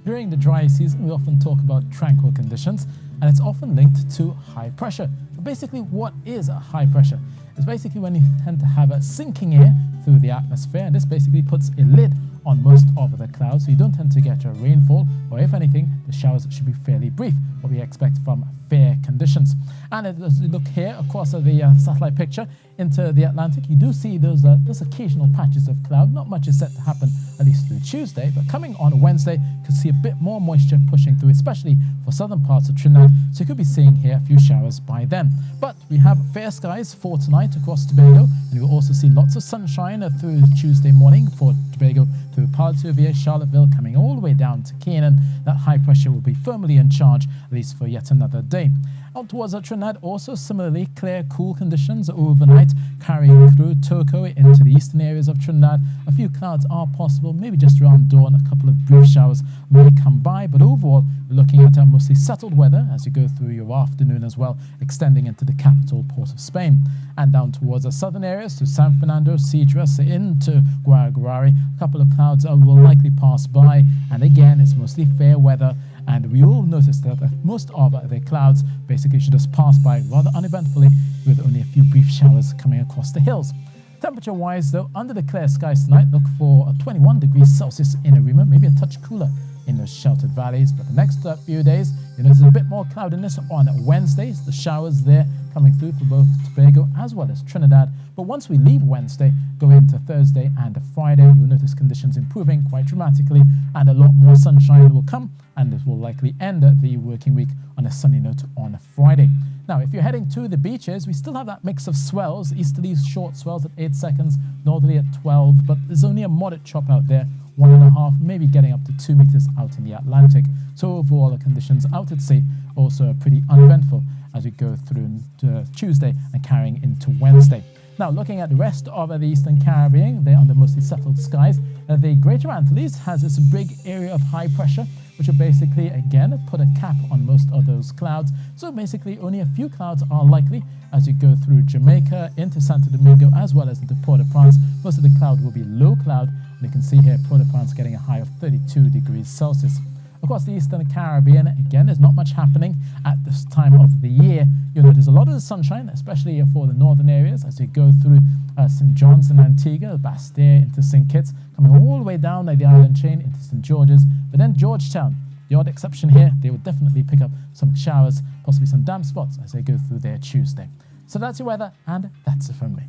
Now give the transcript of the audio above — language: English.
During the dry season, we often talk about tranquil conditions, and it's often linked to high pressure. But basically, what is a high pressure? It's basically when you tend to have a sinking air through the atmosphere, and this basically puts a lid on most of the clouds, so you don't tend to get a rainfall, or if anything, the showers should be fairly brief, what we expect from fair conditions. And as you look here across the satellite picture into the Atlantic, you do see those occasional patches of cloud. Not much is set to happen, at least through Tuesday, but coming on Wednesday, you could see a bit more moisture pushing through, especially for southern parts of Trinidad, so you could be seeing here a few showers by then. But we have fair skies for tonight across Tobago, and we'll also see lots of sunshine through Tuesday morning for Tobago, through Palo Viejo, Charlottesville, coming all the way down to Canaan. That high pressure will be firmly in charge, at least for yet another day. Out towards Trinidad, also similarly clear, cool conditions overnight, carrying through Toco into the eastern areas of Trinidad. A few clouds are possible, maybe just around dawn. A couple of brief showers may come by, but overall, we're looking at mostly settled weather as you go through your afternoon as well, extending into the capital, Port of Spain. And down towards the southern areas, to San Fernando, Cedros, into Guaraguari, a couple of clouds will likely pass by, and again, it's mostly fair weather. And we all notice that most of the clouds basically should just pass by rather uneventfully, with only a few brief showers coming across the hills. Temperature-wise, though, under the clear skies tonight, look for 21 degrees Celsius in Arima, maybe a touch cooler in those sheltered valleys. But the next few days, you know, there's a bit more cloudiness on Wednesdays. The showers there coming through for both Tobago as well as Trinidad. But once we leave Wednesday, go into Thursday and Friday, you'll notice conditions improving quite dramatically, and a lot more sunshine will come, and it will likely end the working week on a sunny note on Friday. Now, if you're heading to the beaches, we still have that mix of swells, easterlies, short swells at 8 seconds, northerly at 12, but there's only a moderate chop out there, 1.5, maybe getting up to 2 meters out in the Atlantic. So overall, the conditions out at sea also are pretty uneventful as we go through Tuesday and carrying into Wednesday. Now, looking at the rest of the Eastern Caribbean, they're under mostly settled skies. The Greater Antilles has this big area of high pressure, which will basically, again, put a cap on most of those clouds. So basically, only a few clouds are likely as you go through Jamaica, into Santo Domingo, as well as into Port-au-Prince. Most of the cloud will be low cloud. And you can see here Port-au-Prince getting a high of 32 degrees Celsius. Across the Eastern Caribbean, again, there's not much happening at this time of the year. You'll notice a lot of the sunshine, especially for the northern areas, as you go through St. John's and Antigua, Basse-Terre into St. Kitts, coming all the way down the island chain into St. George's. But then Georgetown, the odd exception here, they will definitely pick up some showers, possibly some damp spots as they go through their Tuesday. So that's your weather, and that's it from me.